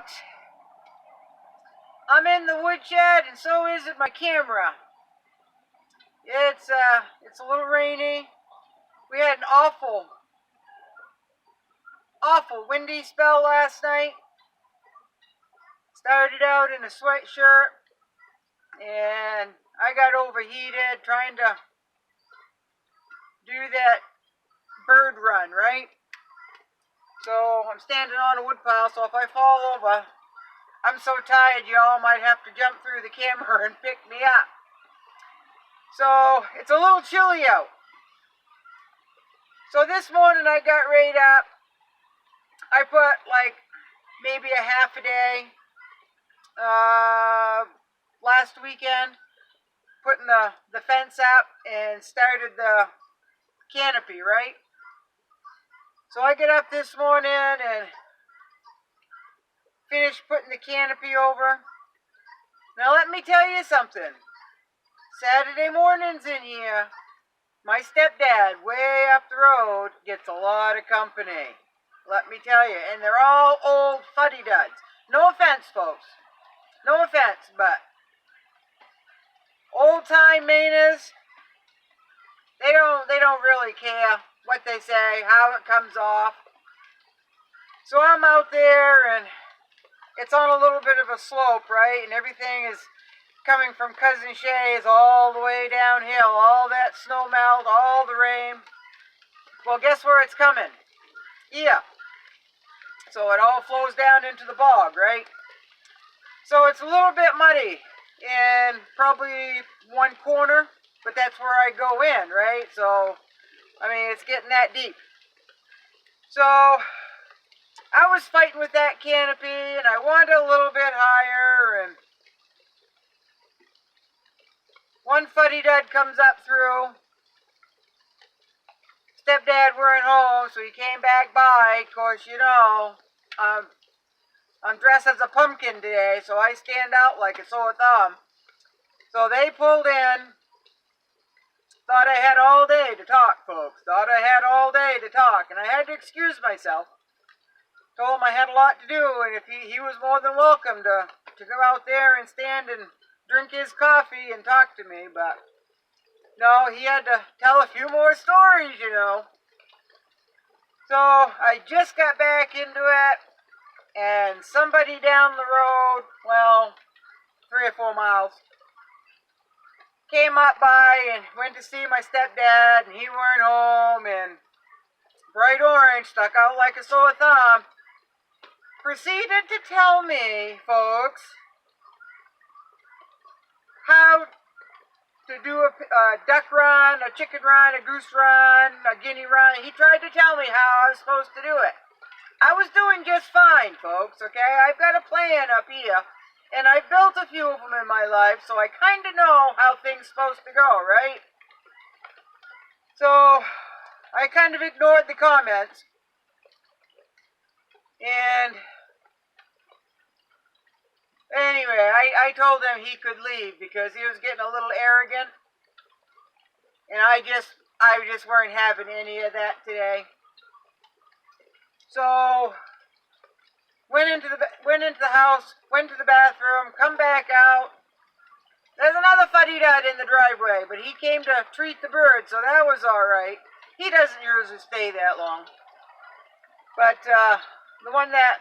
folks. I'm in the woodshed, and so is my camera. It's a little rainy. We had an awful windy spell last night. Started out in a sweatshirt, and I got overheated trying to do that bird run, right? So I'm standing on a woodpile, so if I fall over, I'm so tired y'all might have to jump through the camera and pick me up. So it's a little chilly out. So this morning I got right up. I put like maybe a half a day last weekend, putting the fence up and started the canopy, right? So I get up this morning and finish putting the canopy over. Now let me tell you something. Saturday mornings in here, my stepdad way up the road gets a lot of company. Let me tell you. And they're all old fuddy-duds. No offense, folks. No offense, but old-time Mainers, they don't really care what they say, how it comes off. So I'm out there, and it's on a little bit of a slope, right? And everything is coming from Cousin Shay's all the way downhill. All that snow melt, all the rain. Well, guess where it's coming? Yeah. So it all flows down into the bog, right? So it's a little bit muddy in probably one corner, but that's where I go in, right? So, I mean, it's getting that deep. So, I was fighting with that canopy, and I wanted a little bit higher, and one fuddy-dud comes up through. Stepdad weren't home, so he came back by. Of course, you know, I'm dressed as a pumpkin today, so I stand out like a sore thumb. So they pulled in. Thought I had all day to talk, folks. Thought I had all day to talk, and I had to excuse myself. Told him I had a lot to do, and if he was more than welcome to go out there and stand and drink his coffee and talk to me, but no, he had to tell a few more stories, you know. So I just got back into it, and somebody down the road, well, 3 or 4 miles, came up by and went to see my stepdad, and he weren't home, and bright orange stuck out like a sore thumb. Proceeded to tell me, folks, how to do a duck run, a chicken run, a goose run, a guinea run. He tried to tell me how I was supposed to do it. I was doing just fine, folks, okay? I've got a plan up here, and I've built a few of them in my life, so I kind of know how things supposed to go, right? So, I kind of ignored the comments, and anyway, I told him he could leave because he was getting a little arrogant, and I just weren't having any of that today. So went into the house, went to the bathroom, come back out. There's another fuddy-dud in the driveway, but he came to treat the bird, so that was all right. He doesn't usually stay that long. But the one that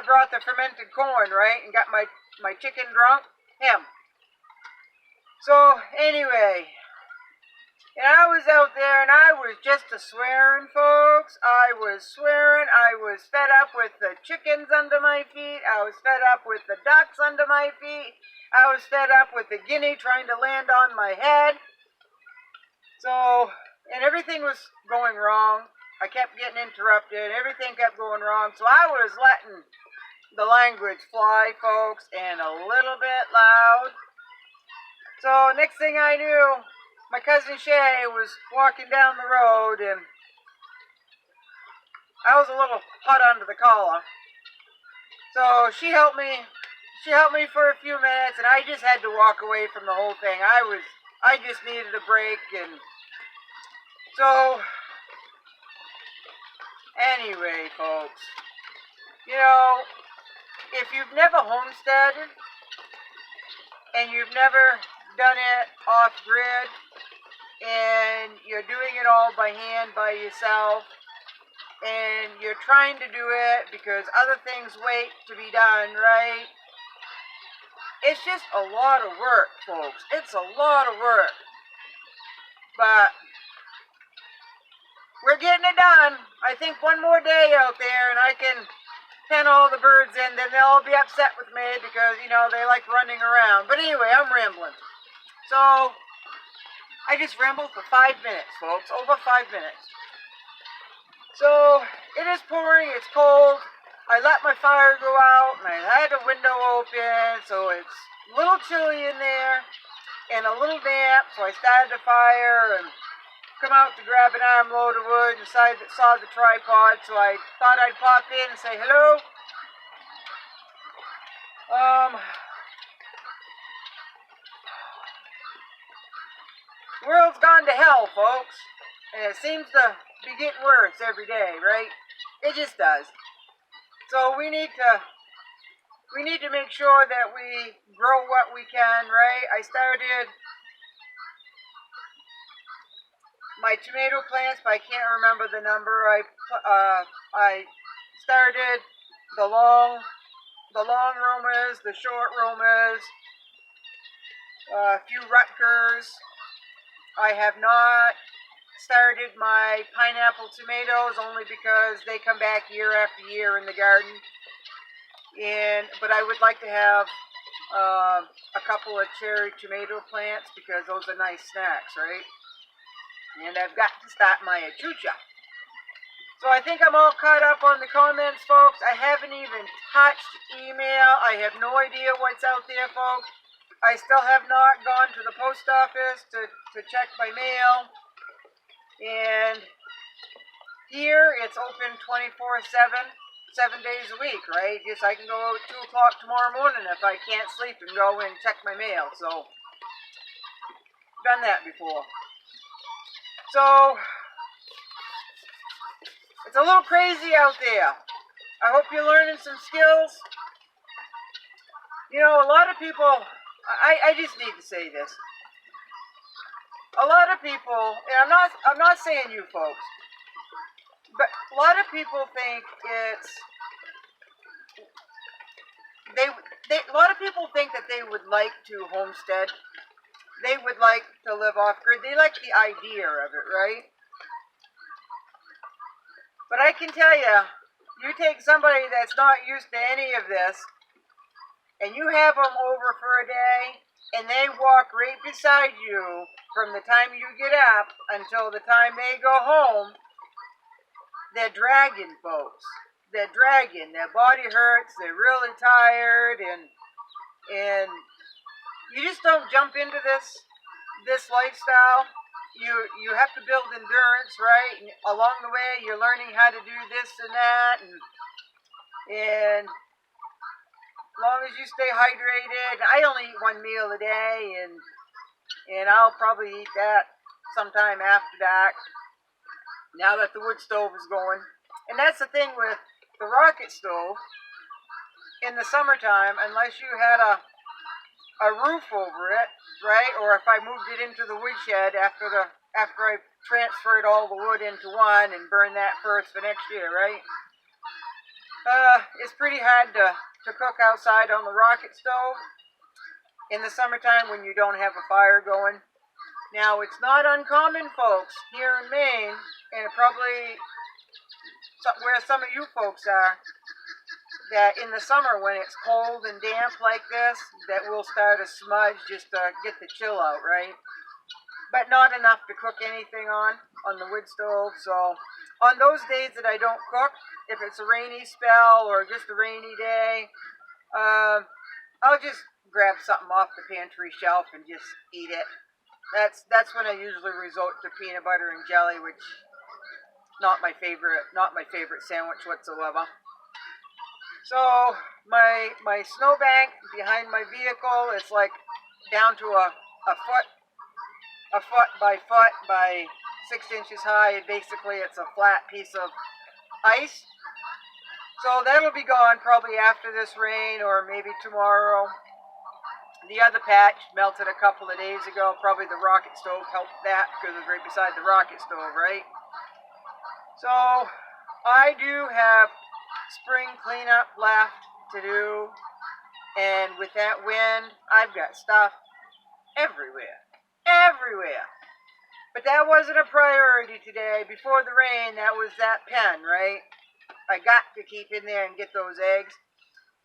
brought the fermented corn, right, and got my chicken drunk, him. So anyway, and I was out there, and I was just a swearing, folks. I was swearing. I was fed up with the chickens under my feet. I was fed up with the ducks under my feet. I was fed up with the guinea trying to land on my head. So, and everything was going wrong. I kept getting interrupted. Everything kept going wrong. So I was letting the language fly, folks, and a little bit loud. So next thing I knew, my cousin Shay was walking down the road, and I was a little hot under the collar. So she helped me for a few minutes, and I just had to walk away from the whole thing. I just needed a break, and so anyway, folks, you know, if you've never homesteaded and you've never done it off grid and you're doing it all by hand by yourself and you're trying to do it because other things wait to be done, right? It's just a lot of work, folks. It's a lot of work. But we're getting it done. I think one more day out there and I can pen all the birds in. Then they'll all be upset with me because, you know, they like running around. But anyway, I'm rambling. So, I just rambled for 5 minutes, folks. Over 5 minutes. So, it is pouring. It's cold. I let my fire go out and I had the window open, so it's a little chilly in there and a little damp, so I started the fire and come out to grab an armload of wood and saw the tripod, so I thought I'd pop in and say hello. World's gone to hell, folks, and it seems to be getting worse every day, right? It just does. So we need to make sure that we grow what we can, right? I started my tomato plants, but I can't remember the number. I started the long romas, the short romas, a few Rutgers. I have not started my pineapple tomatoes only because they come back year after year in the garden. But I would like to have a couple of cherry tomato plants because those are nice snacks, right? And I've got to start my achucha. So I think I'm all caught up on the comments, folks. I haven't even touched email. I have no idea what's out there, folks. I still have not gone to the post office to check my mail. And here it's open 24/7, 7 days a week, right? Just I can go at 2 o'clock tomorrow morning if I can't sleep and go and check my mail. So, done that before. So, it's a little crazy out there. I hope you're learning some skills. You know, a lot of people, I just need to say this. A lot of people, and I'm not saying you folks, but a lot of people think a lot of people think that they would like to homestead. They would like to live off grid. They like the idea of it, right? But I can tell you, you take somebody that's not used to any of this, and you have them over for a day, and they walk right beside you from the time you get up until the time they go home, they're dragging, folks. They're dragging. Their body hurts. They're really tired, and you just don't jump into this lifestyle. You have to build endurance, right? And along the way, you're learning how to do this and that, and as long as you stay hydrated. I only eat 1 meal a day, and I'll probably eat that sometime after dark, now that the wood stove is going. And that's the thing with the rocket stove. In the summertime, unless you had a roof over it, right? Or if I moved it into the woodshed after I transferred all the wood into one and burned that first for next year, right? It's pretty hard to cook outside on the rocket stove in the summertime when you don't have a fire going. Now, it's not uncommon, folks, here in Maine, and probably where some of you folks are, that in the summer when it's cold and damp like this, that we'll start a smudge just to get the chill out, right? But not enough to cook anything on the wood stove. So on those days that I don't cook, if it's a rainy spell or just a rainy day, I'll just grab something off the pantry shelf and just eat it. That's when I usually resort to peanut butter and jelly, which not my favorite sandwich whatsoever. So my snowbank behind my vehicle is like down to a foot by foot by 6 inches high. Basically, it's a flat piece of ice. So that'll be gone probably after this rain or maybe tomorrow. The other patch melted a couple of days ago. Probably the rocket stove helped that because it was right beside the rocket stove, right? So I do have spring cleanup left to do. And with that wind, I've got stuff everywhere. Everywhere. But that wasn't a priority today. Before the rain, that was that pen, right? I got to keep in there and get those eggs.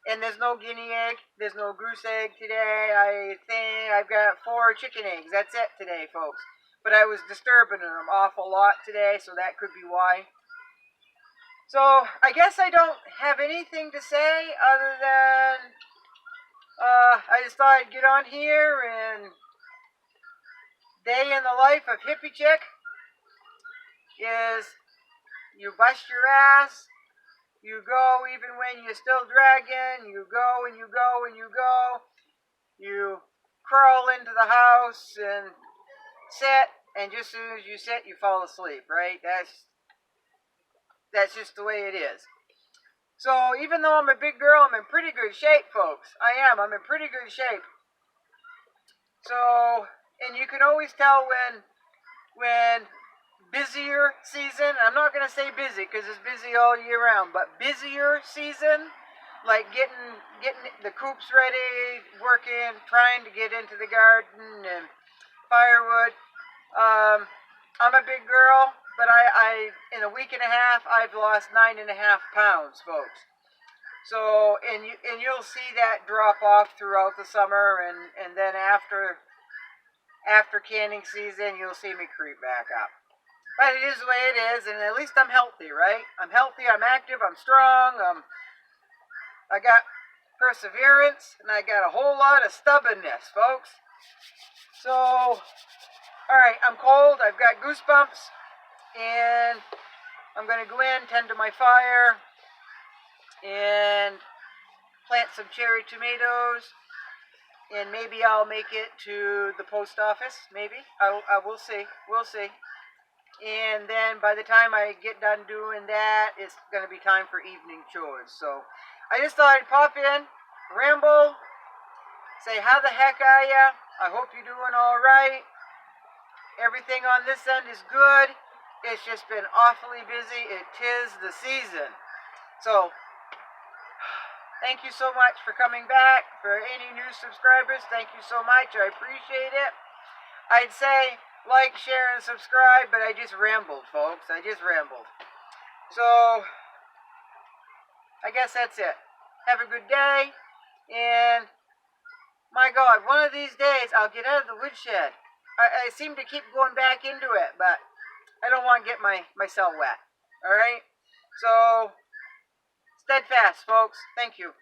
And there's no guinea egg. There's no goose egg today. I think I've got 4 chicken eggs. That's it today, folks. But I was disturbing them an awful lot today, so that could be why. So I guess I don't have anything to say other than I just thought I'd get on here and day in the life of hippie chick is you bust your ass. You go even when you're still dragging. You go and you go and you go. You crawl into the house and sit, and just as soon as you sit, you fall asleep, right? That's just the way it is. So even though I'm a big girl, I'm in pretty good shape, folks. I am. I'm in pretty good shape. So, and you can always tell when busier season, I'm not going to say busy because it's busy all year round, but busier season, like getting the coops ready, working, trying to get into the garden and firewood. I'm a big girl, but I in a week and a half, I've lost 9.5 pounds, folks. So, and you'll see that drop off throughout the summer, and then after canning season, you'll see me creep back up. But it is the way it is, and at least I'm healthy, right? I'm healthy, I'm active, I'm strong, I got perseverance, and I got a whole lot of stubbornness, folks. So, alright, I'm cold, I've got goosebumps, and I'm going to go in, tend to my fire, and plant some cherry tomatoes, and maybe I'll make it to the post office, maybe. I will see, we'll see. And then by the time I get done doing that, it's going to be time for evening chores. So I just thought I'd pop in, ramble, say how the heck are ya? I hope you're doing all right. Everything on this end is good. It's just been awfully busy. It 'tis the season. So thank you so much for coming back. For any new subscribers, thank you so much. I appreciate it. I'd say like, share, and subscribe, but I just rambled, folks. I just rambled. So, I guess that's it. Have a good day, and my God, one of these days I'll get out of the woodshed. I seem to keep going back into it, but I don't want to get myself wet. Alright? So, steadfast, folks. Thank you.